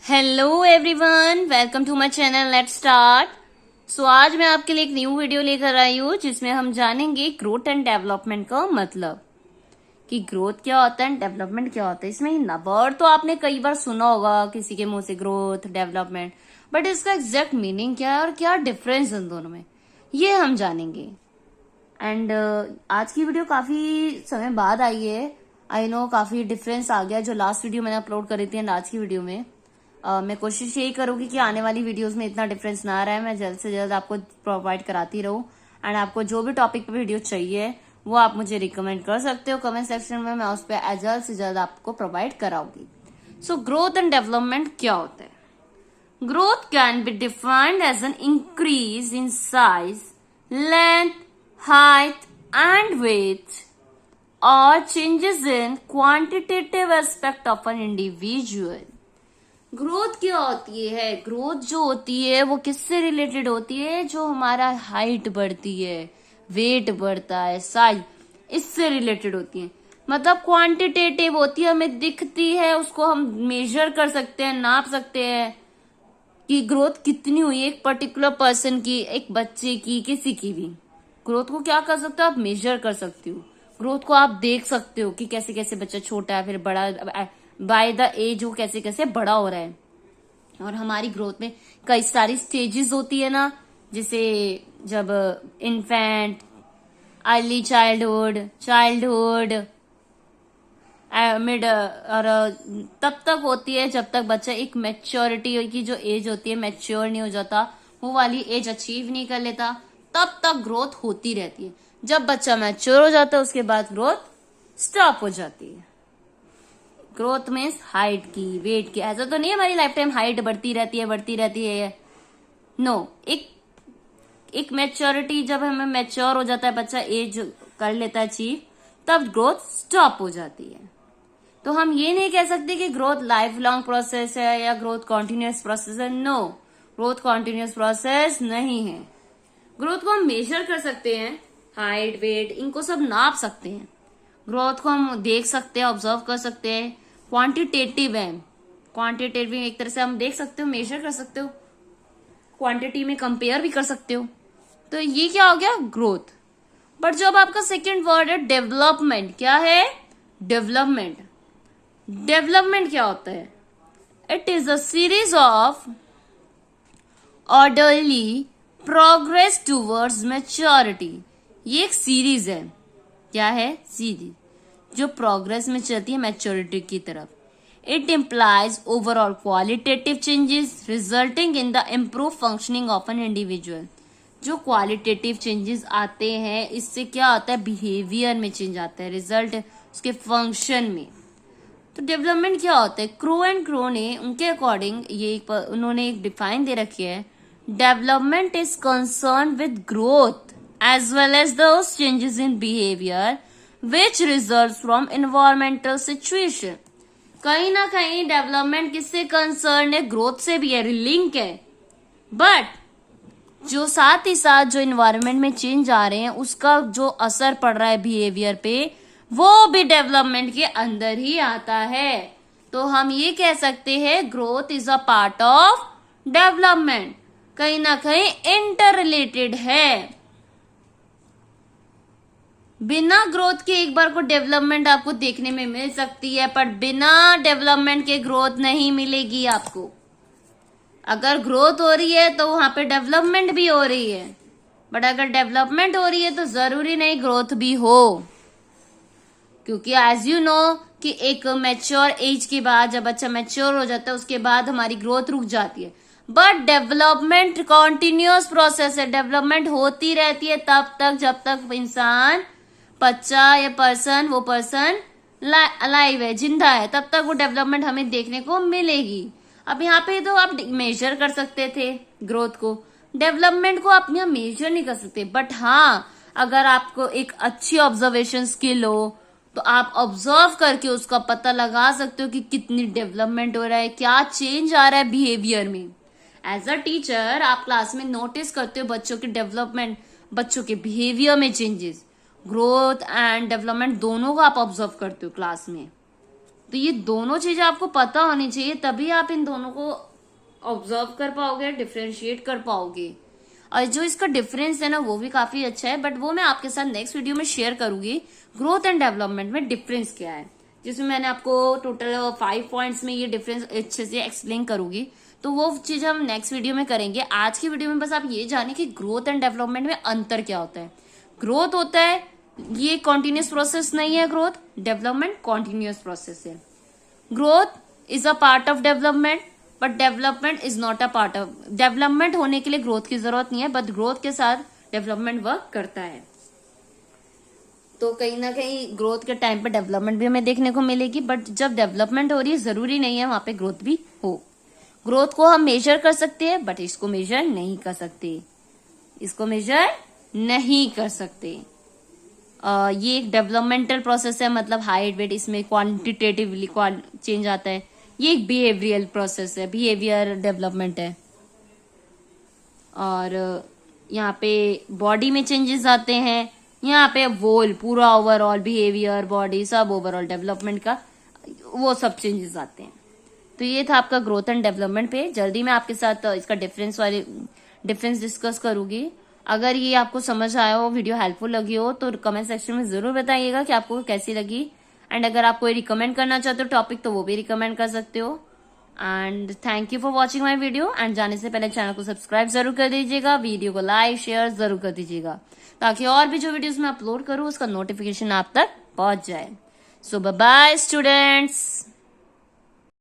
Hello everyone, welcome to my channel. Let's start. So आज मैं आपके लिए एक न्यू वीडियो लेकर आई हूँ जिसमें हम जानेंगे ग्रोथ एंड डेवलपमेंट का मतलब कि ग्रोथ क्या होता है एंड डेवलपमेंट क्या होता है। इसमें ना वर्ड तो आपने कई बार सुना होगा किसी के मुंह से, ग्रोथ डेवलपमेंट, बट इसका एग्जैक्ट मीनिंग क्या है और क्या डिफरेंस इन दोनों में, ये हम जानेंगे। एंड आज की वीडियो काफी समय बाद आई है। आई नो काफी डिफरेंस आ गया जो लास्ट वीडियो मैंने अपलोड करी थी एंड आज की वीडियो में। मैं कोशिश यही करूंगी कि आने वाली वीडियोस में इतना डिफरेंस ना रहे। मैं जल्द से जल्द आपको प्रोवाइड कराती रहूं एंड आपको जो भी टॉपिक पे वीडियो चाहिए वो आप मुझे रिकमेंड कर सकते हो कमेंट सेक्शन में। मैं उस पर जल्द से जल्द आपको प्रोवाइड कराऊंगी। सो ग्रोथ एंड डेवलपमेंट क्या होता है? Growth can be defined as an increase in size, length, height and weight or changes in quantitative aspect of an individual। Growth क्या होती है? ग्रोथ जो होती है वो किससे रिलेटेड होती है? जो हमारा हाइट बढ़ती है, वेट बढ़ता है, साइज, इससे रिलेटेड होती है। मतलब क्वांटिटेटिव होती है, हमें दिखती है, उसको हम मेजर कर सकते हैं, नाप सकते हैं कि ग्रोथ कितनी हुई एक पर्टिकुलर पर्सन की, एक बच्चे की, किसी की भी। ग्रोथ को क्या कर सकते हो आप? मेजर कर सकते हो। ग्रोथ को आप देख सकते हो कि कैसे कैसे बच्चा छोटा है फिर बड़ा, बाय द एज वो कैसे कैसे बड़ा हो रहा है। और हमारी ग्रोथ में कई सारी स्टेजेस होती है ना, जैसे जब इन्फेंट, अर्ली चाइल्डहुड, मिड, और तब तक होती है जब तक बच्चा एक मैच्योरिटी की जो एज होती है, मैच्योर नहीं हो जाता, वो वाली एज अचीव नहीं कर लेता, तब तक ग्रोथ होती रहती है। जब बच्चा मैच्योर हो जाता है उसके बाद ग्रोथ स्टॉप हो जाती है। ग्रोथ मीन्स हाइट की, वेट की। ऐसा तो नहीं है हमारी लाइफ टाइम हाइट बढ़ती रहती है। नो, एक मैच्योरिटी, जब हमें मैच्योर हो जाता है बच्चा, एज कर लेता है अचीव, तब ग्रोथ स्टॉप हो जाती है। तो हम ये नहीं कह सकते कि ग्रोथ लाइफ लॉन्ग प्रोसेस है या ग्रोथ कॉन्टिन्यूस प्रोसेस है। नो, ग्रोथ कॉन्टिन्यूस प्रोसेस नहीं है। ग्रोथ को हम मेजर कर सकते हैं, हाइट, वेट, इनको सब नाप सकते हैं। ग्रोथ को हम देख सकते हैं, ऑब्जर्व कर सकते हैं। क्वांटिटेटिव है, क्वांटिटेटिव एक तरह से हम देख सकते हो, मेजर कर सकते हो, क्वांटिटी में कंपेयर भी कर सकते हो। तो ये क्या हो गया? ग्रोथ। बट जब आपका सेकेंड वर्ड है डेवलपमेंट, क्या है? डेवलपमेंट। डेवलपमेंट क्या होता है? It is a series of orderly progress towards maturity. ये एक सीरीज है। क्या है? सीरीज जो प्रोग्रेस में चलती है मैच्योरिटी की तरफ। It implies overall qualitative changes resulting in the improve functioning of an individual. जो क्वालिटेटिव चेंजेस आते हैं, इससे क्या होता है? बिहेवियर में चेंज आता है, रिजल्ट उसके फंक्शन में। तो डेवलपमेंट क्या होता है? क्रो एंड क्रो ने उनके अकॉर्डिंग उन्होंने एक डिफाइन दे रखी है। Development is concern with growth as well as those changes in behaviour which result from environmental situation. कहीं ना कहीं डेवलपमेंट किससे कंसर्न है? ग्रोथ से भी है, लिंक है। बट जो साथ ही साथ जो इन्वायरमेंट में चेंज आ रहे हैं उसका जो असर पड़ रहा है बिहेवियर पे, वो भी डेवलपमेंट के अंदर ही आता है। तो हम ये कह सकते हैं growth is a part of development, कहीं ना कहीं इंटर रिलेटेड है। बिना ग्रोथ के एक बार को डेवलपमेंट आपको देखने में मिल सकती है, पर बिना डेवलपमेंट के ग्रोथ नहीं मिलेगी आपको। अगर ग्रोथ हो रही है तो वहां पे डेवलपमेंट भी हो रही है, बट अगर डेवलपमेंट हो रही है तो जरूरी नहीं ग्रोथ भी हो, क्योंकि एज यू नो कि एक मैच्योर एज के बाद जब बच्चा मैच्योर हो जाता है उसके बाद हमारी ग्रोथ रुक जाती है। बट डेवलपमेंट कॉन्टिन्यूअस प्रोसेस है, डेवलपमेंट होती रहती है तब तक जब तक इंसान, बच्चा या वो पर्सन अलाइव है, जिंदा है, तब तक वो डेवलपमेंट हमें देखने को मिलेगी। अब यहाँ पे तो आप मेजर कर सकते थे ग्रोथ को, डेवलपमेंट को आप यहाँ मेजर नहीं कर सकते। बट हाँ, अगर आपको एक अच्छी ऑब्जर्वेशन स्किल हो तो आप ऑब्जर्व करके उसका पता लगा सकते हो कि कितनी डेवलपमेंट हो रहा है, क्या चेंज आ रहा है बिहेवियर में। एज अ टीचर आप क्लास में नोटिस करते हो बच्चों के डेवलपमेंट, बच्चों के बिहेवियर में चेंजेस, ग्रोथ एंड डेवलपमेंट दोनों को आप ऑब्जर्व करते हो क्लास में। तो ये दोनों चीजें आपको पता होनी चाहिए, तभी आप इन दोनों को ऑब्जर्व कर पाओगे, डिफ्रेंशिएट कर पाओगे। और जो इसका डिफरेंस है ना वो भी काफी अच्छा है, बट वो मैं आपके साथ नेक्स्ट वीडियो में शेयर करूंगी। ग्रोथ एंड डेवलपमेंट में डिफरेंस क्या है, जिसमें मैंने आपको टोटल 5 पॉइंट्स में ये डिफरेंस अच्छे से एक्सप्लेन करूंगी। तो वो चीज हम नेक्स्ट वीडियो में करेंगे। आज की वीडियो में बस आप ये जाने कि ग्रोथ एंड डेवलपमेंट में अंतर क्या होता है। ग्रोथ होता है, ये कॉन्टिन्यूस प्रोसेस नहीं है, ग्रोथ। डेवलपमेंट कॉन्टिन्यूस प्रोसेस है। Growth is a part of development, but development is not a part of development. होने के लिए ग्रोथ की जरूरत नहीं है, बट ग्रोथ के साथ डेवलपमेंट वर्क करता है। तो कहीं ना कहीं ग्रोथ के टाइम पे डेवलपमेंट भी हमें देखने को मिलेगी, बट जब डेवलपमेंट हो रही है जरूरी नहीं है वहां पे ग्रोथ भी हो। ग्रोथ को हम मेजर कर सकते हैं, बट इसको मेजर नहीं कर सकते, इसको मेजर नहीं कर सकते। ये एक डेवलपमेंटल प्रोसेस है, मतलब हाइट वेट, इसमें क्वांटिटेटिवली चेंज आता है। ये एक बिहेवियरल प्रोसेस है, बिहेवियर डेवलपमेंट है। और यहाँ पे बॉडी में चेंजेस आते हैं, यहाँ पे वोल पूरा ओवरऑल बिहेवियर, बॉडी, सब ओवरऑल डेवलपमेंट का वो सब चेंजेस आते हैं। तो ये था आपका ग्रोथ एंड डेवलपमेंट पे। जल्दी मैं आपके साथ इसका डिफरेंस डिस्कस करूंगी। अगर ये आपको समझ आया हो, वीडियो हेल्पफुल लगी हो, तो कमेंट सेक्शन में जरूर बताइएगा कि आपको कैसी लगी। एंड अगर आप कोई रिकमेंड करना चाहते हो टॉपिक, तो वो भी रिकमेंड कर सकते हो। And thank you for watching my video. And जाने से पहले चैनल को सब्सक्राइब जरूर कर दीजिएगा, वीडियो को लाइक शेयर जरूर कर दीजिएगा, ताकि और भी जो वीडियोस मैं अपलोड करूँ उसका नोटिफिकेशन आप तक पहुंच जाए। सो बाय बाय स्टूडेंट्स।